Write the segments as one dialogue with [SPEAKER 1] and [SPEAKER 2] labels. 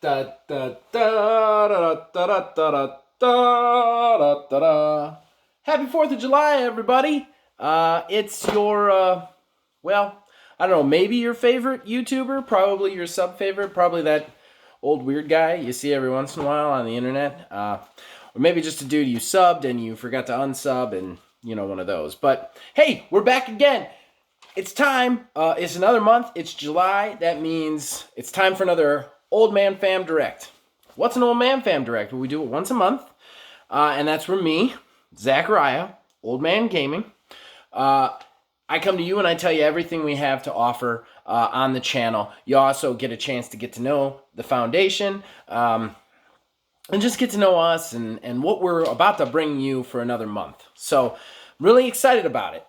[SPEAKER 1] Da, da, da, da, da, da, da, da, da, da, da. Happy 4th of July, everybody. It's your, well, I don't know, maybe your favorite YouTuber, probably your sub-favorite, probably that old weird guy you see every once in a while on the internet. Or maybe just a dude you subbed and you forgot to unsub and, one of those. But, hey, we're back again. It's time. It's another month. It's July. That means it's time for another Old Man Fam Direct. What's an Old Man Fam Direct? Well, we do it once a month. And that's where me, Zachariah, Old Man Gaming, I come to you and I tell you everything we have to offer on the channel. You also get a chance to get to know the foundation and just get to know us and what we're about to bring you for another month. So, really excited about it.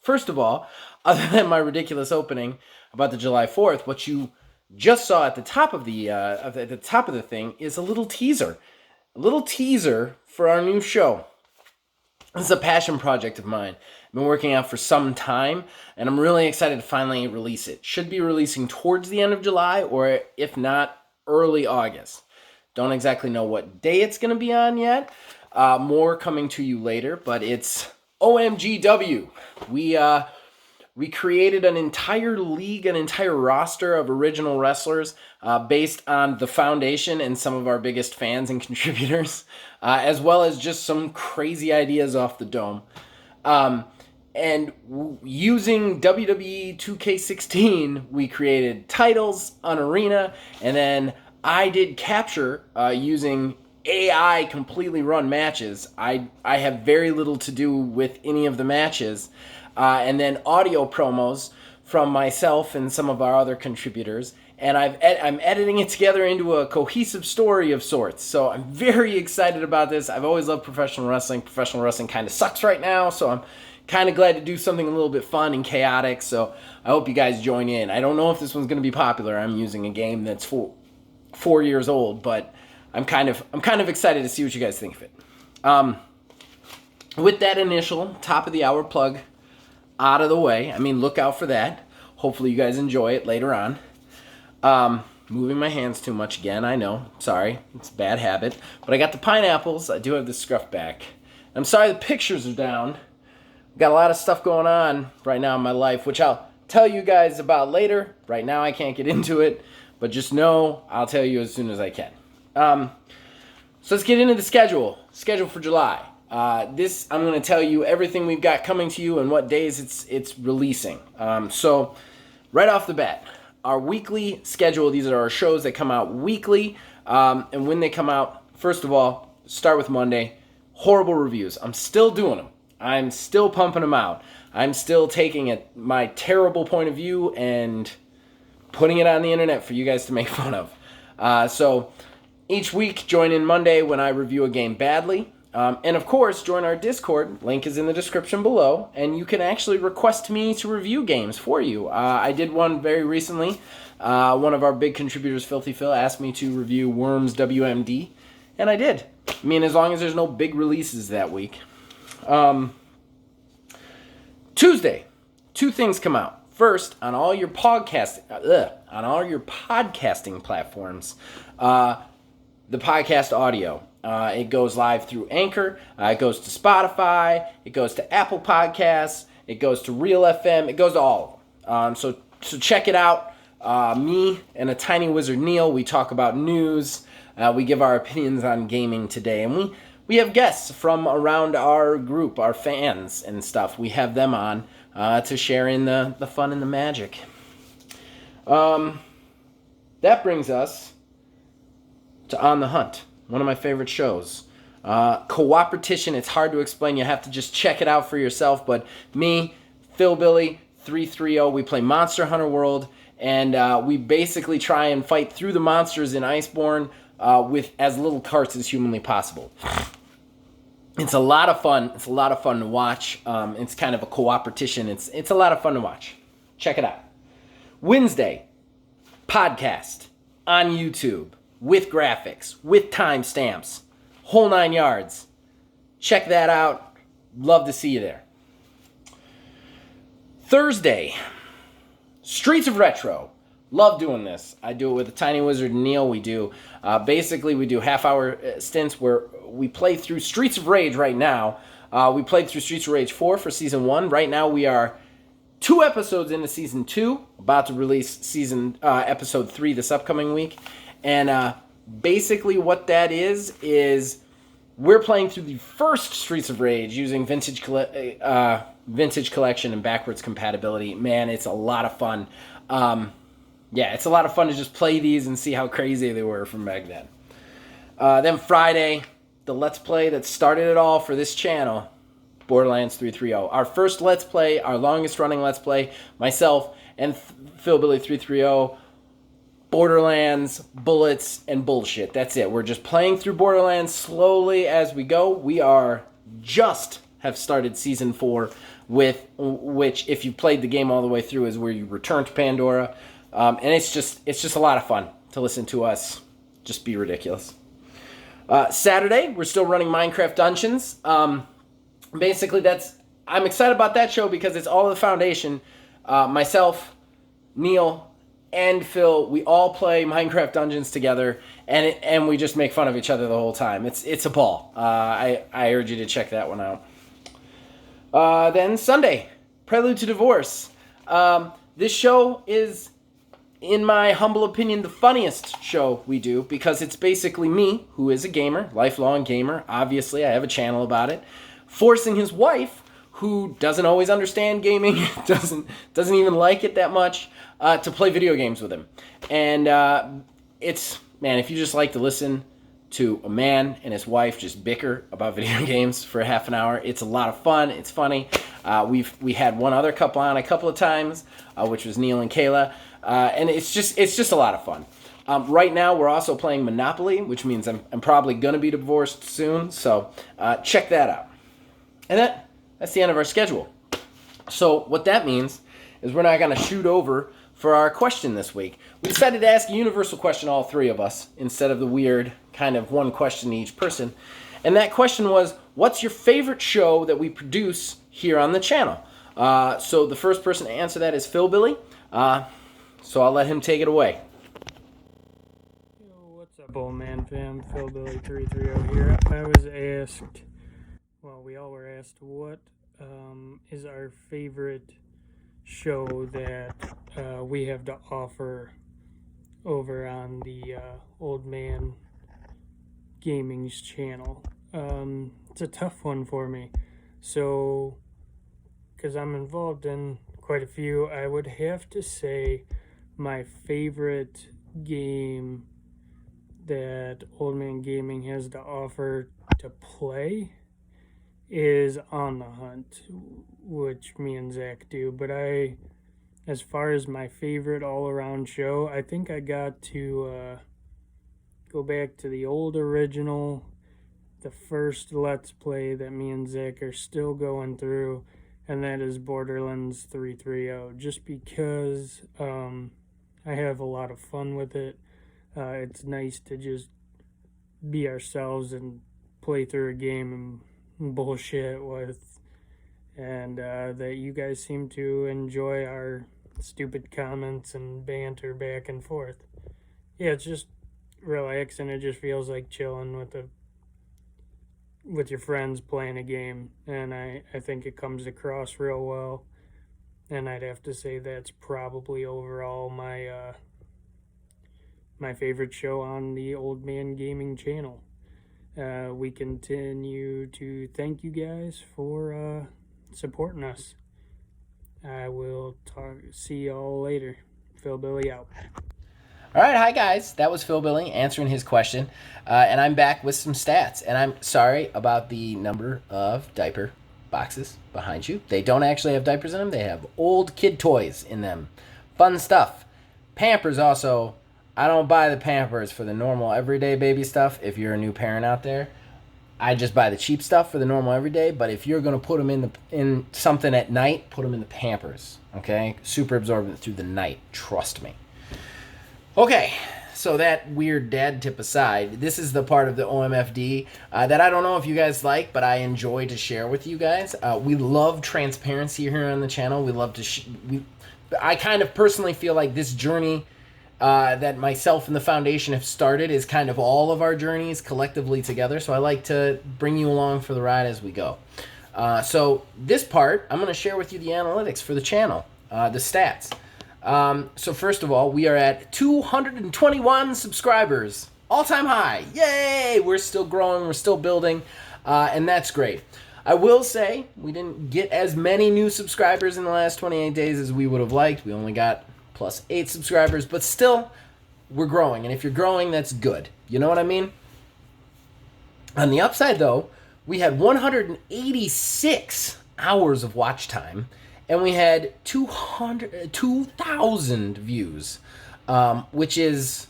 [SPEAKER 1] First of all, other than my ridiculous opening about the July 4th, what you just saw at the top of the thing is a little teaser for our new show. This is a passion project of mine. I've been working out for some time, and I'm really excited to finally release it. Should be releasing towards the end of July, or if not, early August. Don't exactly know what day it's going to be on yet. More coming to you later, but it's OMGW. We created an entire league, an entire roster of original wrestlers based on the foundation and some of our biggest fans and contributors, as well as just some crazy ideas off the dome. And using WWE 2K16, we created titles on Arena, and then I did capture using AI completely run matches. I have very little to do with any of the matches. And then audio promos from myself and some of our other contributors. And I'm editing it together into a cohesive story of sorts. So I'm very excited about this. I've always loved professional wrestling. Professional wrestling kind of sucks right now, so I'm kind of glad to do something a little bit fun and chaotic. So I hope you guys join in. I don't know if this one's going to be popular. I'm using a game that's 4 years old, but I'm kind of excited to see what you guys think of it. With that initial top of the hour plug out of the way, I mean, look out for that. Hopefully you guys enjoy it later on. Moving my hands too much again, I know. Sorry, it's a bad habit. But I got the pineapples. I do have the scruff back. I'm sorry the pictures are down. Got a lot of stuff going on right now in my life, which I'll tell you guys about later. Right now I can't get into it, but just know I'll tell you as soon as I can. So let's get into the schedule for July. I'm going to tell you everything we've got coming to you and what days it's releasing. So right off the bat, our weekly schedule, these are our shows that come out weekly. And when they come out, first of all, start with Monday, horrible reviews. I'm still doing them. I'm still pumping them out. I'm still taking my terrible point of view and putting it on the internet for you guys to make fun of. So each week, join in Monday when I review a game badly. And of course, join our Discord. Link is in the description below. And you can actually request me to review games for you. I did one very recently. One of our big contributors, Filthy Phil, asked me to review Worms WMD. And I did. I mean, as long as there's no big releases that week. Tuesday, 2 things come out. First, on all your podcasting platforms, the podcast audio. It goes live through Anchor. It goes to Spotify. It goes to Apple Podcasts. It goes to Real FM. It goes to all of them. So check it out. Me and a tiny wizard Neil, we talk about news. We give our opinions on gaming today, and we have guests from around our group, our fans and stuff. We have them on to share in the fun and the magic. That brings us to On the Hunt, one of my favorite shows. Cooperation, it's hard to explain. You have to just check it out for yourself. But me, Phil Billy, 330, we play Monster Hunter World, and we basically try and fight through the monsters in Iceborne with as little carts as humanly possible. It's a lot of fun. It's a lot of fun to watch. It's kind of a cooperation. It's a lot of fun to watch. Check it out. Wednesday, podcast on YouTube with graphics, with timestamps, whole 9 yards. Check that out. Love to see you there. Thursday, Streets of Retro Love doing this. I do it with the Tiny Wizard and Neil. We do basically we do half-hour stints where we play through Streets of Rage right now. We played through Streets of Rage 4 for Season 1. Right now we are 2 episodes into Season 2, about to release Episode 3 this upcoming week. And basically what that is we're playing through the first Streets of Rage using Vintage Collection and backwards compatibility. Man, it's a lot of fun. Yeah, it's a lot of fun to just play these and see how crazy they were from back then. Then Friday, the Let's Play that started it all for this channel, Borderlands 330. Our first Let's Play, our longest running Let's Play, myself and Philbilly 330, Borderlands, bullets, and bullshit. That's it. We're just playing through Borderlands slowly as we go. We are just have started Season 4, which, if you played the game all the way through, is where you return to Pandora. And it's just a lot of fun to listen to us just be ridiculous. Saturday, we're still running Minecraft Dungeons. Basically, I'm excited about that show because it's all of the Foundation. Myself, Neil, and Phil, we all play Minecraft Dungeons together, and we just make fun of each other the whole time. It's a ball. I urge you to check that one out. Then Sunday, Prelude to Divorce. This show is, in my humble opinion, the funniest show we do because it's basically me, who is a gamer, lifelong gamer. Obviously, I have a channel about it, forcing his wife, who doesn't always understand gaming, doesn't even like it that much, to play video games with him. And if you just like to listen to a man and his wife just bicker about video games for half an hour, it's a lot of fun. It's funny. We had one other couple on a couple of times, which was Neil and Kayla, and it's just a lot of fun. Right now, we're also playing Monopoly, which means I'm probably going to be divorced soon, so check that out. And that's the end of our schedule. So what that means is we're not going to shoot over for our question this week. We decided to ask a universal question, all three of us, instead of the weird kind of one question to each person. And that question was, what's your favorite show that we produce here on the channel? So the first person to answer that is Philbilly. So I'll let him take it away.
[SPEAKER 2] Yo, what's up, old man fam? Philbilly 330 here. I was asked, we all were asked, what is our favorite show that we have to offer over on the Old Man Gaming's channel. It's a tough one for me. So, because I'm involved in quite a few, I would have to say my favorite game that Old Man Gaming has to offer to play is On the Hunt, which me and Zach do. But as far as my favorite all-around show, I think I got to go back to the old original, the first Let's Play that me and Zach are still going through, and that is Borderlands 330, just because I have a lot of fun with it. It's nice to just be ourselves and play through a game and bullshit with, and that you guys seem to enjoy our stupid comments and banter back and forth. Yeah, it's just relaxing. It just feels like chilling with your friends playing a game, and I think it comes across real well. And I'd have to say that's probably overall my my favorite show on the Old Man Gaming channel. We continue to thank you guys for supporting us. I will see y'all later. Philbilly out.
[SPEAKER 1] All right, hi guys. That was Philbilly answering his question, and I'm back with some stats. And I'm sorry about the number of diaper boxes behind you. They don't actually have diapers in them. They have old kid toys in them. Fun stuff. Pampers also. I don't buy the Pampers for the normal everyday baby stuff. If you're a new parent out there, I just buy the cheap stuff for the normal everyday. But if you're going to put them in something at night, put them in the Pampers. Okay? Super absorbent through the night. Trust me. Okay, so that weird dad tip aside, this is the part of the OMFD that I don't know if you guys like, but I enjoy to share with you guys. We love transparency here on the channel. We love to I kind of personally feel like this journey that myself and the foundation have started is kind of all of our journeys collectively together. So I like to bring you along for the ride as we go. So this part, I'm going to share with you the analytics for the channel, the stats. So first of all, we are at 221 subscribers, all-time high. Yay! We're still growing, we're still building, and that's great. I will say we didn't get as many new subscribers in the last 28 days as we would have liked. We only got plus 8 subscribers, but still, we're growing. And if you're growing, that's good. You know what I mean? On the upside, though, we had 186 hours of watch time, and we had 2,000 views, which is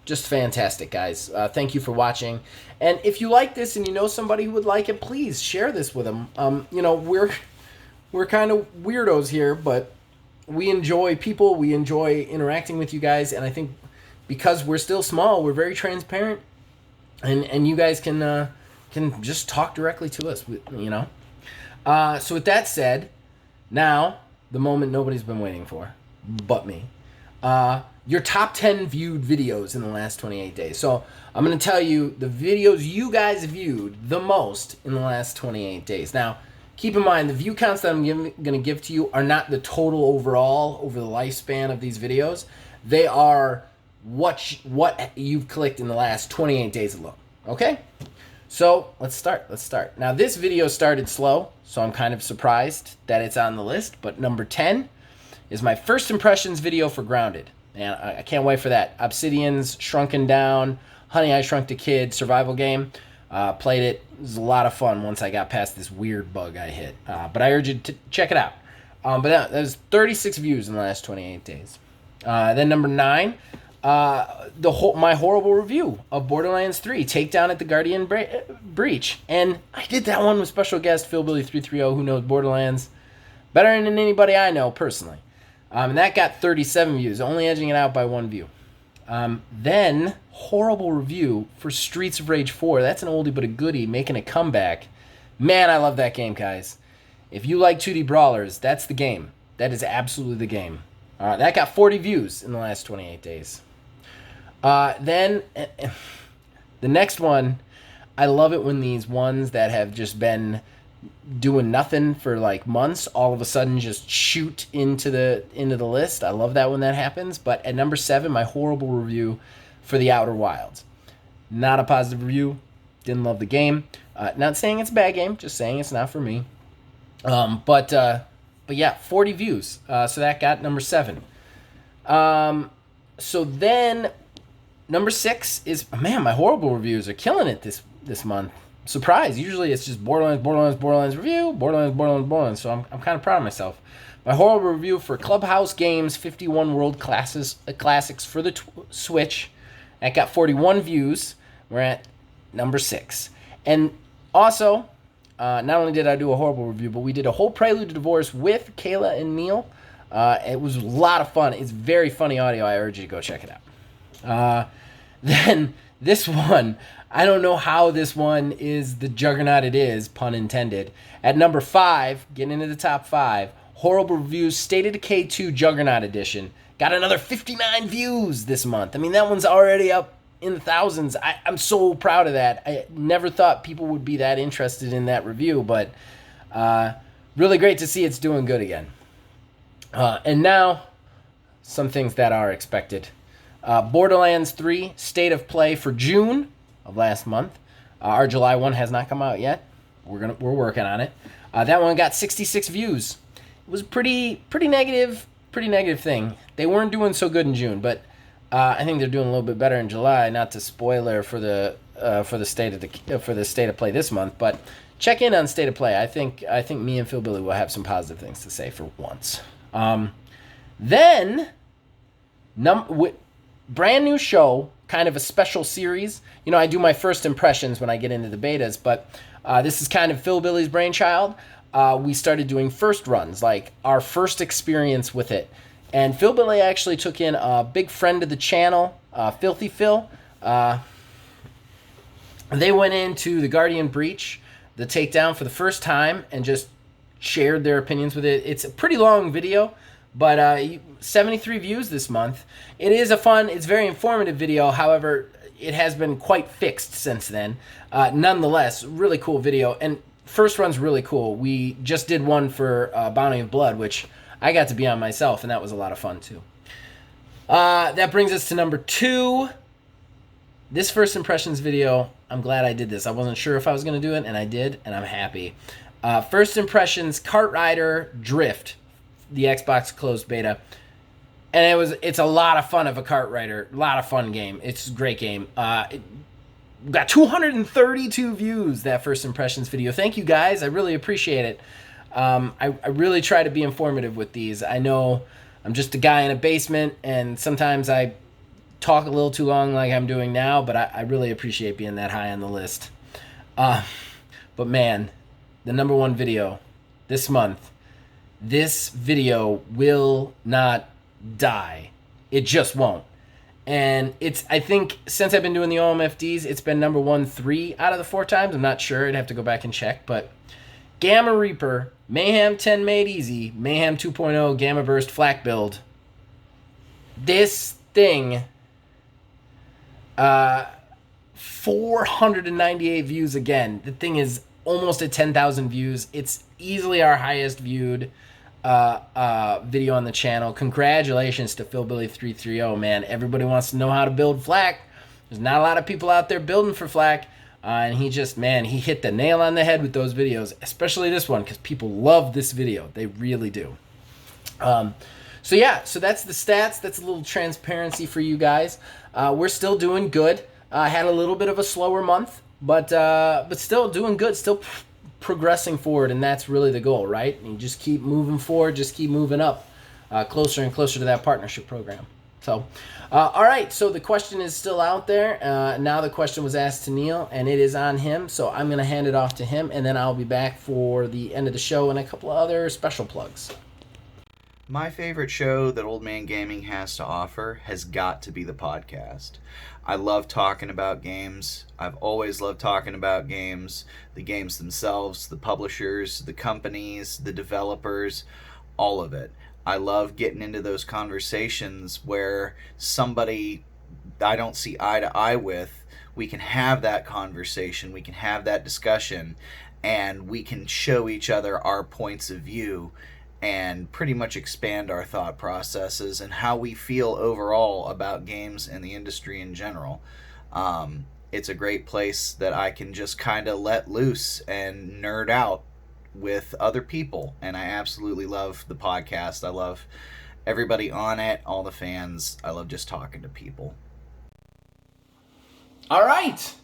[SPEAKER 1] just fantastic, guys. Thank you for watching. And if you like this and you know somebody who would like it, please share this with them. You know, we're kind of weirdos here, but we enjoy people. We enjoy interacting with you guys. And I think because we're still small, we're very transparent. And you guys can just talk directly to us, you know. So with that said, now the moment nobody's been waiting for, but me. Your top 10 viewed videos in the last 28 days. So I'm going to tell you the videos you guys viewed the most in the last 28 days. Now, keep in mind, the view counts that I'm going to give to you are not the total overall over the lifespan of these videos. They are what you've clicked in the last 28 days alone. Okay? So let's start. Now, this video started slow, so I'm kind of surprised that it's on the list. But number 10 is my first impressions video for Grounded. And I can't wait for that. Obsidian's Shrunken Down, Honey, I Shrunk the Kid survival game. Played it. It was a lot of fun once I got past this weird bug I hit. But I urge you to check it out. But that was 36 views in the last 28 days. Then number 9, my horrible review of Borderlands 3, Takedown at the Guardian Breach. And I did that one with special guest Philbilly330, who knows Borderlands better than anybody I know personally. And that got 37 views, only edging it out by 1 view. Then, horrible review for Streets of Rage 4. That's an oldie but a goodie, making a comeback. Man, I love that game, guys. If you like 2D brawlers, that's the game. That is absolutely the game. That got 40 views in the last 28 days. Then, the next one, I love it when these ones that have just been doing nothing for like months all of a sudden just shoot into the list. I love that when that happens. But at number 7, my horrible review for The Outer Wilds. Not a positive review. Didn't love the game. Not saying it's a bad game, just saying it's not for me. But yeah, 40 views. So that got number 7. So then number 6 is, man, my horrible reviews are killing it this month. Surprise. Usually it's just Borderlands review, Borderlands. So I'm kind of proud of myself. My horrible review for Clubhouse Games 51 World Classics for the Switch. That got 41 views. We're at number 6. And also, not only did I do a horrible review, but we did a whole Prelude to Divorce with Kayla and Neil. It was a lot of fun. It's very funny audio. I urge you to go check it out. Then this one, I don't know how this one is the juggernaut it is, pun intended. At number 5, getting into the top 5, horrible reviews, State of Decay 2 Juggernaut Edition. Got another 59 views this month. I mean, that one's already up in the thousands. I'm so proud of that. I never thought people would be that interested in that review, but really great to see it's doing good again. And now, some things that are expected. Borderlands 3 State of Play for June of last month. Our July one has not come out yet. We're working on it. That one got 66 views. It was pretty negative thing. They weren't doing so good in June, but I think they're doing a little bit better in July. Not to spoiler for the state of play this month, but check in on State of Play. I think me and Phil Billy will have some positive things to say for once. Then brand new show, kind of a special series. You know, I do my first impressions when I get into the betas, but this is kind of Phil Billy's brainchild. We started doing first runs, like our first experience with it. And Phil Billy actually took in a big friend of the channel, Filthy Phil. They went into the Guardian Breach, the takedown, for the first time and just shared their opinions with it. It's a pretty long video, But 73 views this month. It is it's very informative video. However, it has been quite fixed since then. Nonetheless, really cool video. And first run's really cool. We just did one for Bounty of Blood, which I got to be on myself, and that was a lot of fun too. That brings us to number 2. This first impressions video, I'm glad I did this. I wasn't sure if I was going to do it, and I did, and I'm happy. First impressions, Kart Rider Drift, the Xbox closed beta. And it's a lot of fun of a kart rider. A lot of fun game. It's a great game. It got 232 views, that first impressions video. Thank you, guys. I really appreciate it. I really try to be informative with these. I know I'm just a guy in a basement, and sometimes I talk a little too long like I'm doing now, but I really appreciate being that high on the list. But man, the number 1 video this month, this video will not die. It just won't. And I think since I've been doing the OMFDs, it's been number 1 3 out of the 4 times. I'm not sure. I'd have to go back and check. But Gamma Reaper, Mayhem 10 Made Easy, Mayhem 2.0, Gamma Burst Flak Build. This thing, 498 views again. The thing is almost at 10,000 views. It's easily our highest viewed video on the channel. Congratulations to Philbilly330, man. Everybody wants to know how to build flak. There's not a lot of people out there building for flak, and he hit the nail on the head with those videos, especially this one, because people love this video. They really do. So that's the stats. That's a little transparency for you guys. We're still doing good. Had a little bit of a slower month, but still doing good. Still progressing forward, and that's really the goal, right? You just keep moving forward, just keep moving up, closer and closer to that partnership program. So, all right, so the question is still out there. Now the question was asked to Neil, and it is on him, so I'm going to hand it off to him, and then I'll be back for the end of the show and a couple of other special plugs.
[SPEAKER 3] My favorite show that Old Man Gaming has to offer has got to be the podcast. I love talking about games. I've always loved talking about games, the games themselves, the publishers, the companies, the developers, all of it. I love getting into those conversations where somebody I don't see eye to eye with, we can have that conversation, we can have that discussion, and we can show each other our points of view and pretty much expand our thought processes and how we feel overall about games and the industry in general. It's a great place that I can just kind of let loose and nerd out with other people, and I absolutely love the podcast. I love everybody on it, all the fans. I love just talking to people.
[SPEAKER 1] All right.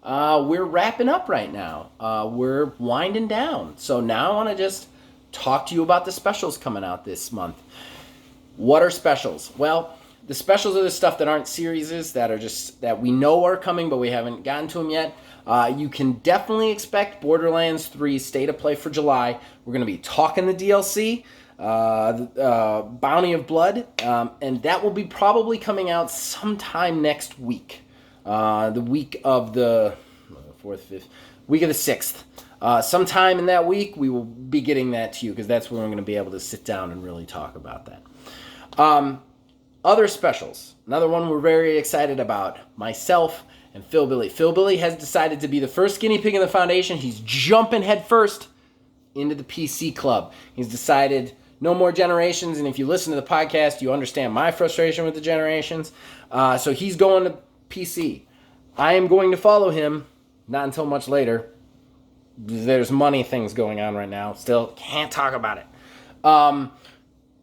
[SPEAKER 1] We're wrapping up right now. We're winding down. So now I want to just talk to you about the specials coming out this month. What are specials? Well, the specials are the stuff that aren't series, that are just that we know are coming, but we haven't gotten to them yet. You can definitely expect Borderlands 3 State of Play for July. We're going to be talking the DLC, Bounty of Blood, and that will be probably coming out sometime next week. The week of the 4th, 5th, week of the 6th. Sometime in that week, we will be getting that to you, because that's when we're going to be able to sit down and really talk about that. Other specials. Another one we're very excited about. Myself and Phil Billy. Phil Billy has decided to be the first guinea pig in the foundation. He's jumping headfirst into the PC club. He's decided no more generations, and if you listen to the podcast, you understand my frustration with the generations. So he's going to PC. I am going to follow him, not until much later. There's money things going on right now. Still can't talk about it.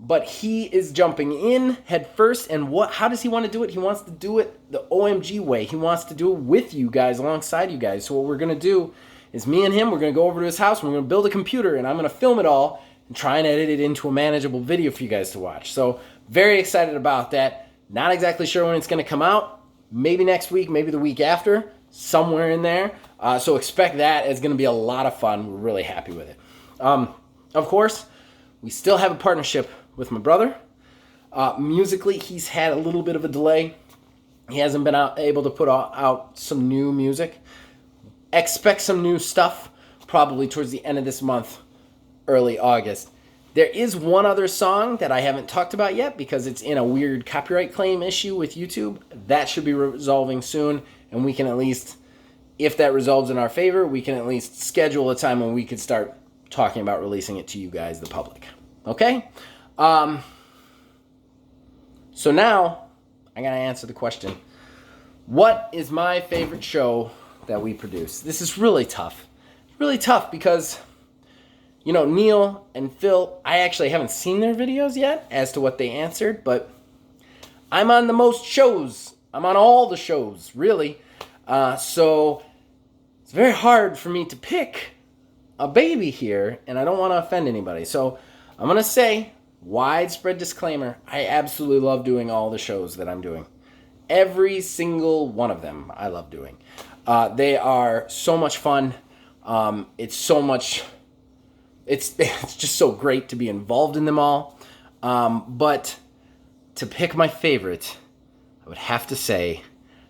[SPEAKER 1] But he is jumping in head first, and how does he want to do it? He wants to do it the OMG way. He wants to do it with you guys, alongside you guys. So what we're going to do is me and him, we're going to go over to his house, and we're going to build a computer, and I'm going to film it all and try and edit it into a manageable video for you guys to watch. So very excited about that. Not exactly sure when it's going to come out. Maybe next week, maybe the week after, somewhere in there. So expect that. It's going to be a lot of fun. We're really happy with it. Of course, we still have a partnership with my brother. Musically, he's had a little bit of a delay. He hasn't been able to put out some new music. Expect some new stuff probably towards the end of this month, early August. There is one other song that I haven't talked about yet because it's in a weird copyright claim issue with YouTube. That should be resolving soon, and we can at least, if that resolves in our favor, we can at least schedule a time when we could start talking about releasing it to you guys, the public. Okay? So now, I gotta answer the question. What is my favorite show that we produce? This is really tough. Really tough because, you know, Neil and Phil, I actually haven't seen their videos yet as to what they answered, but I'm on the most shows. I'm on all the shows, really. So it's very hard for me to pick a baby here, and I don't want to offend anybody. So I'm going to say, widespread disclaimer, I absolutely love doing all the shows that I'm doing. Every single one of them I love doing. They are so much fun. It's so much... It's just so great to be involved in them all. But to pick my favorite, I would have to say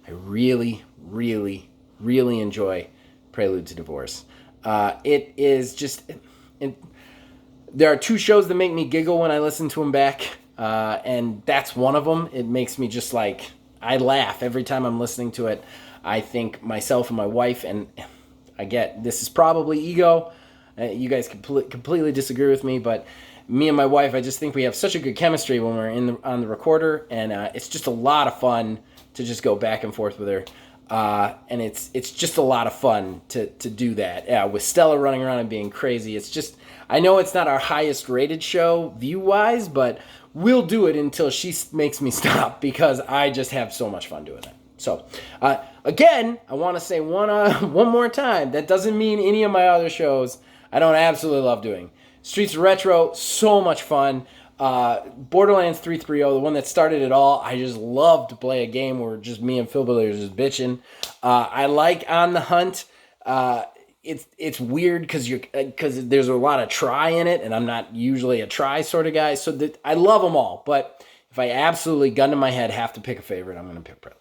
[SPEAKER 1] I really, really, really enjoy Prelude to Divorce. It is just... there are two shows that make me giggle when I listen to them back, and that's one of them. It makes me just like... I laugh every time I'm listening to it. I think myself and my wife, and I get this is probably ego. You guys completely disagree with me, but me and my wife, I just think we have such a good chemistry when we're on the recorder, and it's just a lot of fun to just go back and forth with her. And it's just a lot of fun to do that. Yeah, with Stella running around and being crazy. It's just, I know it's not our highest rated show view-wise, but we'll do it until she makes me stop because I just have so much fun doing it. So, again, I want to say one more time, that doesn't mean any of my other shows I don't absolutely love doing. Streets of Retro, so much fun. Borderlands 330, the one that started it all. I just love to play a game where just me and Phil Billy are just bitching. I like On the Hunt. It's weird because there's a lot of try in it, and I'm not usually a try sort of guy. So I love them all, but if I absolutely gun to my head have to pick a favorite, I'm going to pick Prelude.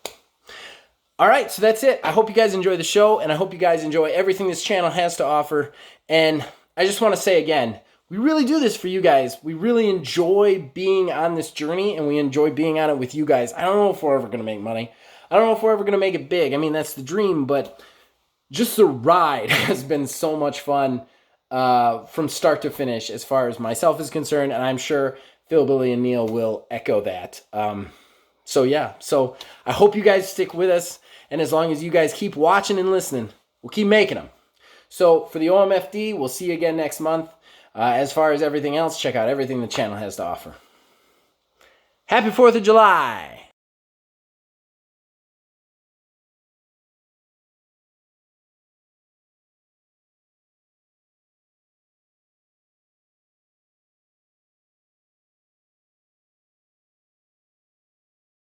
[SPEAKER 1] All right, so that's it. I hope you guys enjoy the show, and I hope you guys enjoy everything this channel has to offer. And I just want to say again, we really do this for you guys. We really enjoy being on this journey, and we enjoy being on it with you guys. I don't know if we're ever going to make money. I don't know if we're ever going to make it big. I mean, that's the dream, but just the ride has been so much fun from start to finish as far as myself is concerned, and I'm sure Phil, Billy, and Neil will echo that. So yeah, so I hope you guys stick with us, and as long as you guys keep watching and listening, we'll keep making them. So for the OMFD, we'll see you again next month. As far as everything else, check out everything the channel has to offer. Happy 4th of July!